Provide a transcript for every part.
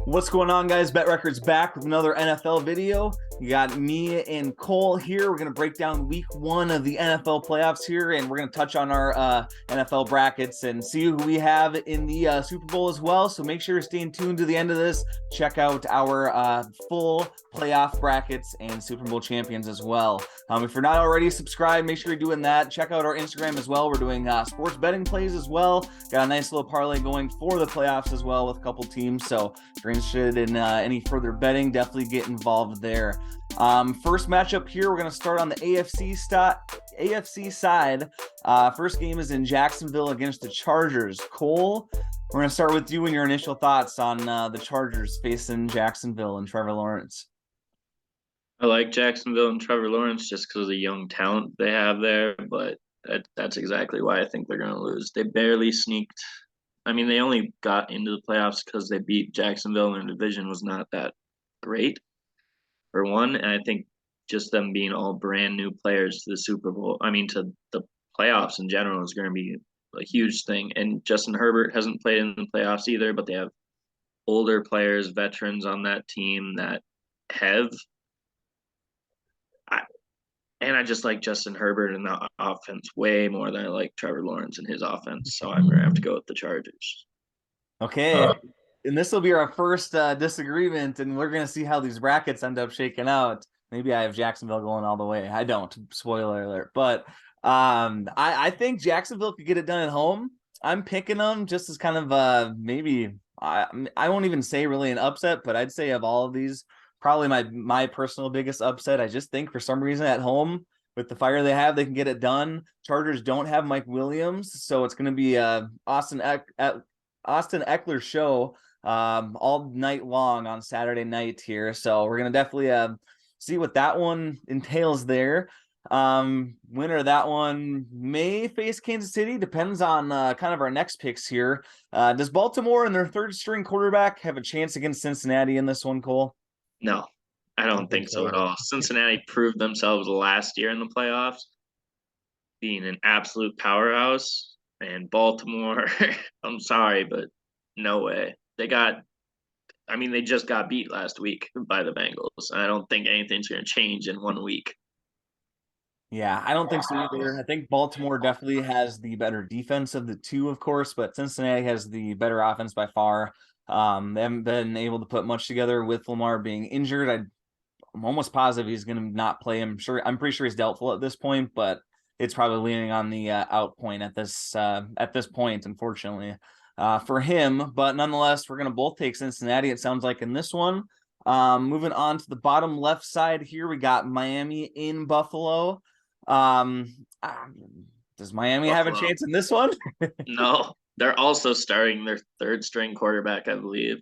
What's going on, guys? Bet Records back with another NFL video. You got me and Cole here. We're going to break down week one of the NFL playoffs here, and we're going to touch on our NFL brackets and see who we have in the Super Bowl as well. So make sure you're staying tuned to the end of this. Check out our full playoff brackets and Super Bowl champions as well. If you're not already subscribed, make sure you're doing that. Check out our Instagram as well. We're doing sports betting plays as well. Got a nice little parlay going for the playoffs as well with a couple teams. So if you're interested in any further betting, definitely get involved there. First matchup here, we're going to start on the AFC side. First game is in Jacksonville against the Chargers. Cole, we're going to start with you and your initial thoughts on the Chargers facing Jacksonville and Trevor Lawrence. I like Jacksonville and Trevor Lawrence just because of the young talent they have there, but that's exactly why I think they're going to lose. They barely sneaked. I mean, they only got into the playoffs because they beat Jacksonville, and their division was not that great, for one. And I think just them being all brand new players to the Super Bowl, to the playoffs in general, is going to be a huge thing. And Justin Herbert hasn't played in the playoffs either, but they have older players, veterans on that team that have. And I just like Justin Herbert in the offense way more than I like Trevor Lawrence in his offense. So I'm going to have to go with the Chargers. Okay. And this will be our first disagreement, and we're going to see how these brackets end up shaking out. Maybe I have Jacksonville going all the way. I don't. Spoiler alert. But I think Jacksonville could get it done at home. I'm picking them just as kind of maybe I won't even say really an upset, but I'd say of all of these, probably my personal biggest upset. I just think for some reason at home with the fire they have, they can get it done. Chargers don't have Mike Williams, so it's going to be Austin Eckler's show all night long on Saturday night here. So we're going to definitely see what that one entails there. Winner of that one may face Kansas City. Depends on kind of our next picks here. Does Baltimore and their third string quarterback have a chance against Cincinnati in this one, Cole? No, I don't think so at all. Cincinnati proved themselves last year in the playoffs, being an absolute powerhouse. And Baltimore, I'm sorry, but no way. They just got beat last week by the Bengals. I don't think anything's going to change in 1 week. Yeah, I don't think so either. I think Baltimore definitely has the better defense of the two, of course, but Cincinnati has the better offense by far. They haven't been able to put much together with Lamar being injured. I'm almost positive he's going to not play. I'm pretty sure he's doubtful at this point, but it's probably leaning on the out point at this point, unfortunately, for him. But nonetheless, we're going to both take Cincinnati, it sounds like, in this one. Moving on to the bottom left side here, we got Miami in Buffalo. Does Miami have a chance in this one? No, they're also starting their third string quarterback, I believe.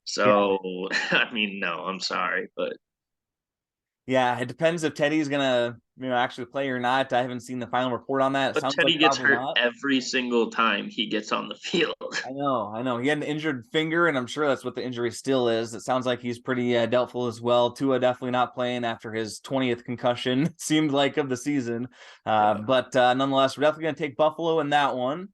So, yeah. No, I'm sorry, but yeah, it depends if Teddy's gonna, actually play or not. I haven't seen the final report on that. But Teddy gets hurt every single time he gets on the field. I know. He had an injured finger, and I'm sure that's what the injury still is. It sounds like he's pretty doubtful as well. Tua definitely not playing after his 20th concussion, seemed like, of the season. But nonetheless, we're definitely going to take Buffalo in that one.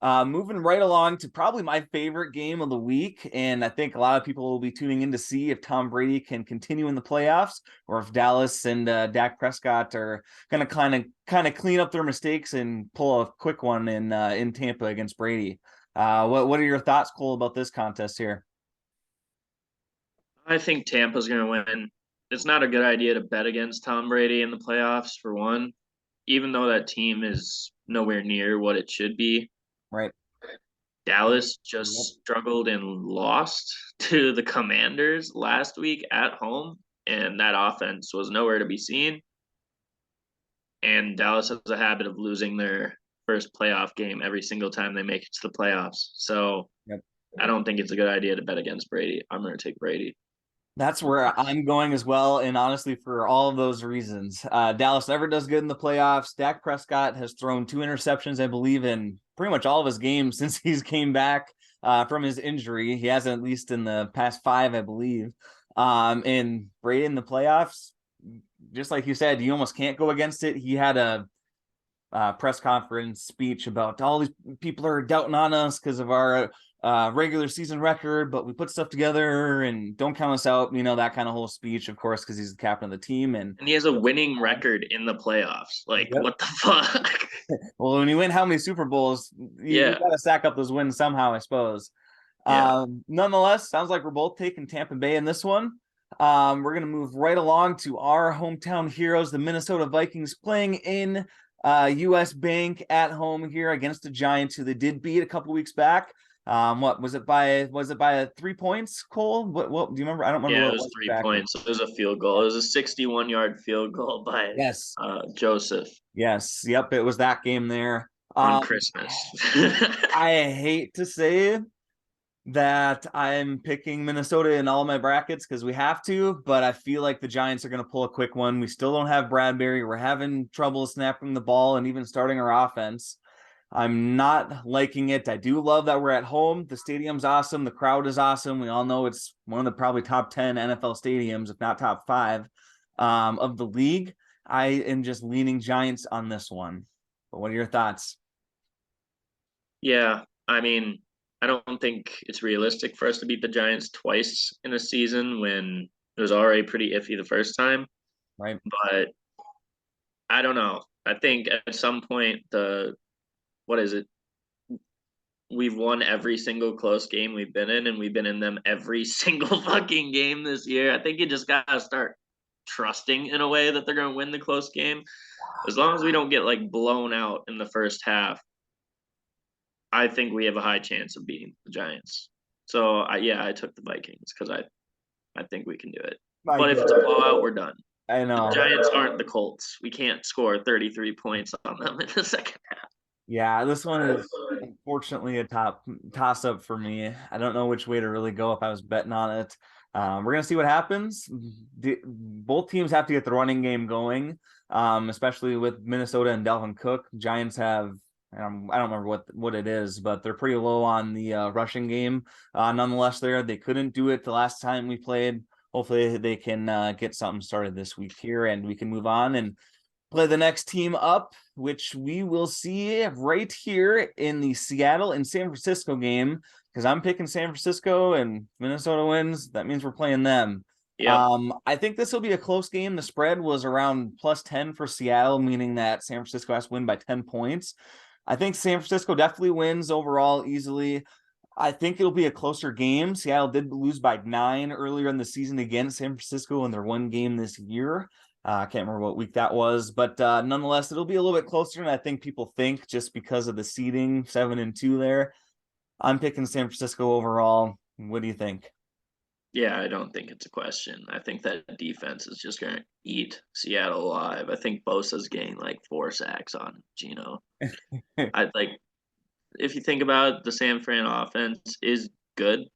Moving right along to probably my favorite game of the week, and I think a lot of people will be tuning in to see if Tom Brady can continue in the playoffs, or if Dallas and Dak Prescott are going to kind of clean up their mistakes and pull a quick one in Tampa against Brady. What are your thoughts, Cole, about this contest here? I think Tampa's going to win. It's not a good idea to bet against Tom Brady in the playoffs, for one, even though that team is nowhere near what it should be. Right. Dallas just struggled and lost to the Commanders last week at home, and that offense was nowhere to be seen. And Dallas has a habit of losing their first playoff game every single time they make it to the playoffs. So I don't think it's a good idea to bet against Brady. I'm going to take Brady. That's where I'm going as well, and honestly, for all of those reasons. Dallas never does good in the playoffs. Dak Prescott has thrown 2 interceptions, I believe, in pretty much all of his games since he's came back from his injury. He hasn't, at least in the past 5, I believe. And Brady in the playoffs, just like you said, you almost can't go against it. He had a press conference speech about all these people are doubting on us because of our regular season record, but we put stuff together and don't count us out. That kind of whole speech, of course, because he's the captain of the team. And he has a winning record in the playoffs. Like, yep. What the fuck? Well, when you win how many Super Bowls, you got to stack up those wins somehow, I suppose. Yeah. Nonetheless, sounds like we're both taking Tampa Bay in this one. We're going to move right along to our hometown heroes, the Minnesota Vikings, playing in US Bank at home here against the Giants, who they did beat a couple weeks back. What was it by 3 points, Cole? What do you remember? I don't remember. Yeah, what it was exactly. 3 points. It was a field goal. It was a 61-yard field goal by Joseph. Yes. Yep. It was that game there. On Christmas. I hate to say that I'm picking Minnesota in all my brackets because we have to, but I feel like the Giants are going to pull a quick one. We still don't have Bradbury. We're having trouble snapping the ball and even starting our offense. I'm not liking it. I do love that we're at home. The stadium's awesome. The crowd is awesome. We all know it's one of the probably top 10 NFL stadiums, if not top 5 of the league. I am just leaning Giants on this one. But what are your thoughts? Yeah, I mean, I don't think it's realistic for us to beat the Giants twice in a season when it was already pretty iffy the first time. Right. But I don't know. I think at some point what is it? We've won every single close game we've been in, and we've been in them every single fucking game this year. I think you just gotta start trusting in a way that they're gonna win the close game. As long as we don't get like blown out in the first half, I think we have a high chance of beating the Giants. So I took the Vikings because I think we can do it. But if it's a blowout, we're done. I know. The Giants aren't the Colts. We can't score 33 points on them in the second half. Yeah, this one is unfortunately a toss up for me. I don't know which way to really go if I was betting on it. We're gonna see what happens. Both teams have to get the running game going, especially with Minnesota and Dalvin Cook. Giants have I don't remember what it is, but they're pretty low on the rushing game. Nonetheless, they couldn't do it the last time we played. Hopefully, they can get something started this week here, and we can move on and play the next team up, which we will see right here in the Seattle and San Francisco game, because I'm picking San Francisco and Minnesota wins. That means we're playing them. Yeah. I think this will be a close game. The spread was around +10 for Seattle, meaning that San Francisco has to win by 10 points. I think San Francisco definitely wins overall easily. I think it'll be a closer game. Seattle did lose by 9 earlier in the season against San Francisco in their one game this year. I can't remember what week that was, but nonetheless, it'll be a little bit closer than I think people think just because of the seeding, 7-2 there. I'm picking San Francisco overall. What do you think? Yeah, I don't think it's a question. I think that defense is just going to eat Seattle alive. I think Bosa's getting like 4 sacks on Gino. If you think about it, the San Fran offense is good.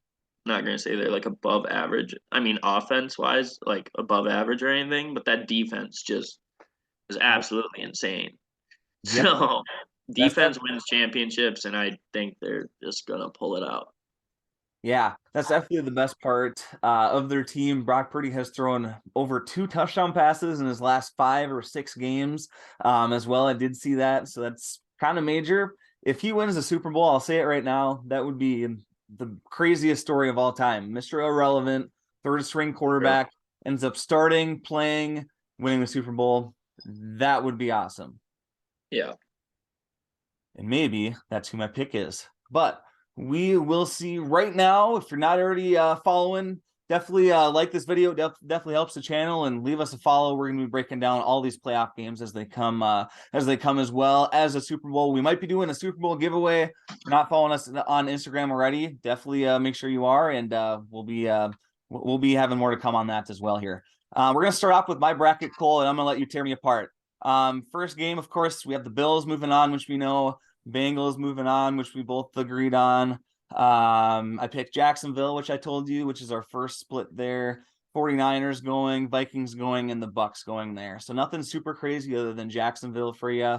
Not going to say they're like above average. I mean, offense wise, like above average or anything, but that defense just is absolutely insane. Yep. So defense wins championships, and I think they're just going to pull it out. Yeah, that's definitely the best part of their team. Brock Purdy has thrown over 2 touchdown passes in his last 5 or 6 games as well. I did see that. So that's kind of major. If he wins the Super Bowl, I'll say it right now, that would be the craziest story of all time. Mr. Irrelevant, 3rd string quarterback, ends up starting, playing, winning the Super Bowl. That would be awesome. Yeah. And maybe that's who my pick is. But we will see right now. If you're not already following, definitely like this video. Definitely helps the channel, and leave us a follow. We're going to be breaking down all these playoff games as they come as well as a Super Bowl. We might be doing a Super Bowl giveaway. If you're not following us on Instagram already, definitely make sure you are, and we'll be having more to come on that as well here. We're going to start off with my bracket, Cole, and I'm going to let you tear me apart. First game, of course, we have the Bills moving on, which we know. Bengals moving on, which we both agreed on. I picked Jacksonville, which I told you, which is our first split there. 49ers going, Vikings going, and the Bucks going there. So nothing super crazy other than Jacksonville for you.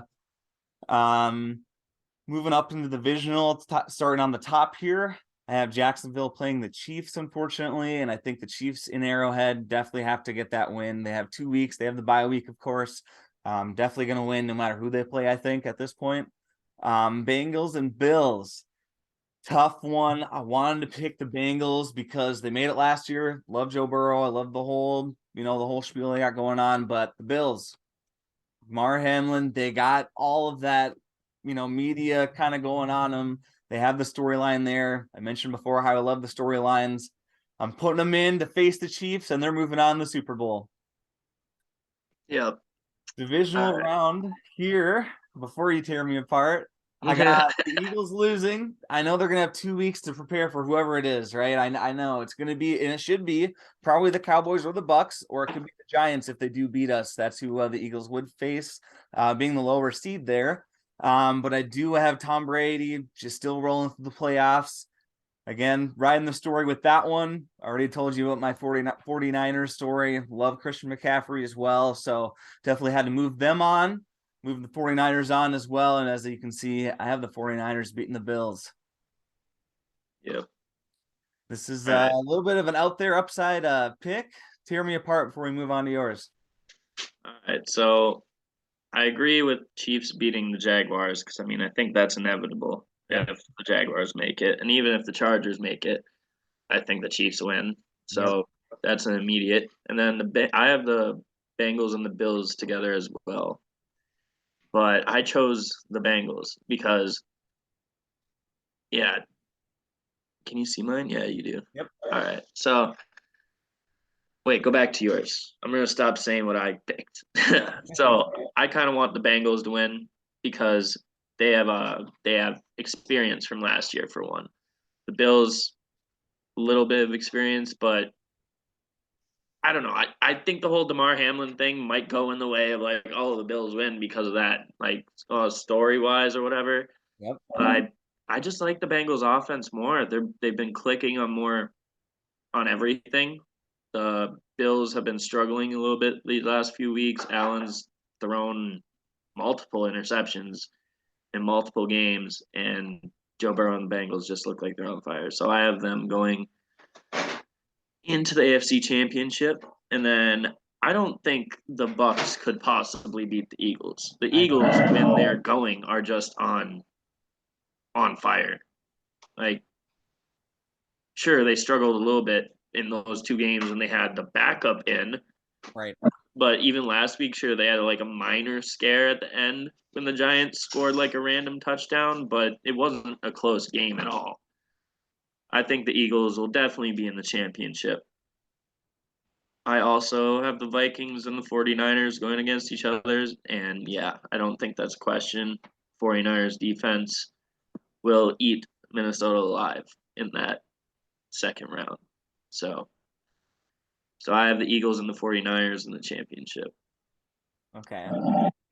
Moving up into the divisional, starting on the top here, I have Jacksonville playing the Chiefs, unfortunately, and I think the Chiefs in Arrowhead definitely have to get that win. They have 2 weeks. They have the bye week, of course. Definitely going to win no matter who they play, I think, at this point. Bengals and Bills. Tough one. I wanted to pick the Bengals because they made it last year. Love Joe Burrow. I love the whole, the whole spiel they got going on. But the Bills, Jamaar, Hamlin, they got all of that, media kind of going on them. They have the storyline there. I mentioned before how I love the storylines. I'm putting them in to face the Chiefs, and they're moving on to the Super Bowl. Yep. Divisional All round here. Before you tear me apart, I right. got the Eagles losing. I know they're gonna have 2 weeks to prepare for whoever it is, right? I know it's gonna be, and it should be probably the Cowboys or the Bucks, or it could be the Giants if they do beat us. That's who the Eagles would face, being the lower seed there. But I do have Tom Brady just still rolling through the playoffs. Again, riding the story with that one. I already told you about my 49ers story. Love Christian McCaffrey as well. So definitely had to move them on, move the 49ers on as well. And as you can see, I have the 49ers beating the Bills. Yep. This is All right. a little bit of an out there upside pick. Tear me apart before we move on to yours. All right. So I agree with Chiefs beating the Jaguars because I think that's inevitable Yep. if the Jaguars make it, and even if the Chargers make it, I think the Chiefs win. Yep. So that's an immediate. And then I have the Bengals and the Bills together as well, but I chose the Bengals because yeah. Can you see mine? Yeah, you do. Yep. All right. So wait, go back to yours. I'm gonna stop saying what I picked. So I kind of want the Bengals to win because they have experience from last year for one. The Bills, a little bit of experience, but I don't know. I think the whole Damar Hamlin thing might go in the way of like, oh, the Bills win because of that, like story wise or whatever. Yep. But I just like the Bengals offense more. They've been clicking on more on everything. The Bills have been struggling a little bit these last few weeks. Allen's thrown multiple interceptions in multiple games, and Joe Burrow and the Bengals just look like they're on fire. So I have them going into the AFC Championship, and then I don't think the Bucks could possibly beat the Eagles. The I don't. Eagles, when they're going, are just on fire. Like, sure, they struggled a little bit in those two games when they had the backup in, Right. but even last week, sure, they had like a minor scare at the end when the Giants scored like a random touchdown, but it wasn't a close game at all. I think the Eagles will definitely be in the championship. I also have the Vikings and the 49ers going against each other. And yeah, I don't think that's a question. 49ers defense will eat Minnesota alive in that second round. So I have the Eagles and the 49ers in the championship. Okay.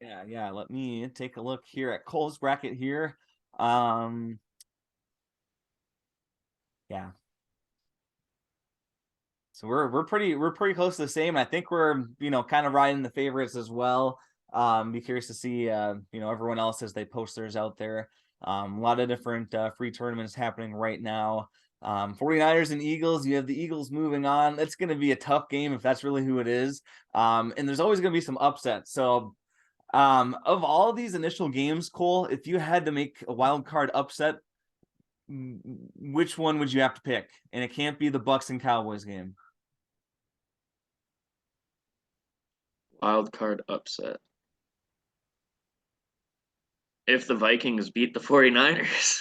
Yeah. Let me take a look here at Cole's bracket here. Um, yeah. So we're pretty close to the same. I think we're kind of riding the favorites as well. Be curious to see everyone else as they post theirs out there. A lot of different free tournaments happening right now. 49ers and Eagles. You have the Eagles moving on. It's going to be a tough game if that's really who it is. And there's always going to be some upsets. So of all these initial games, Cole, if you had to make a wild card upset, which one would you have to pick? And it can't be the Bucks and Cowboys game. Wild card upset. If the Vikings beat the 49ers.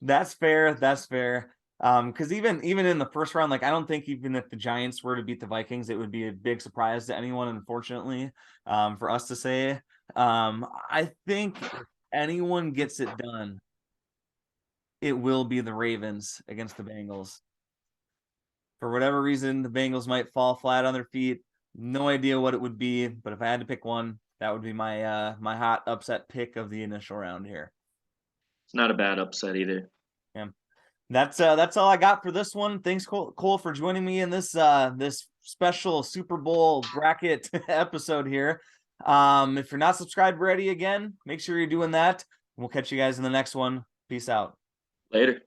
That's fair. That's fair. Because even in the first round, like I don't think even if the Giants were to beat the Vikings, it would be a big surprise to anyone, unfortunately, for us to say. I think if anyone gets it done, it will be the Ravens against the Bengals. For whatever reason, the Bengals might fall flat on their feet. No idea what it would be, but if I had to pick one, that would be my my hot upset pick of the initial round here. It's not a bad upset either. Yeah. That's all I got for this one. Thanks, Cole, for joining me in this this special Super Bowl bracket episode here. If you're not subscribed already, again, make sure you're doing that. We'll catch you guys in the next one. Peace out. Later.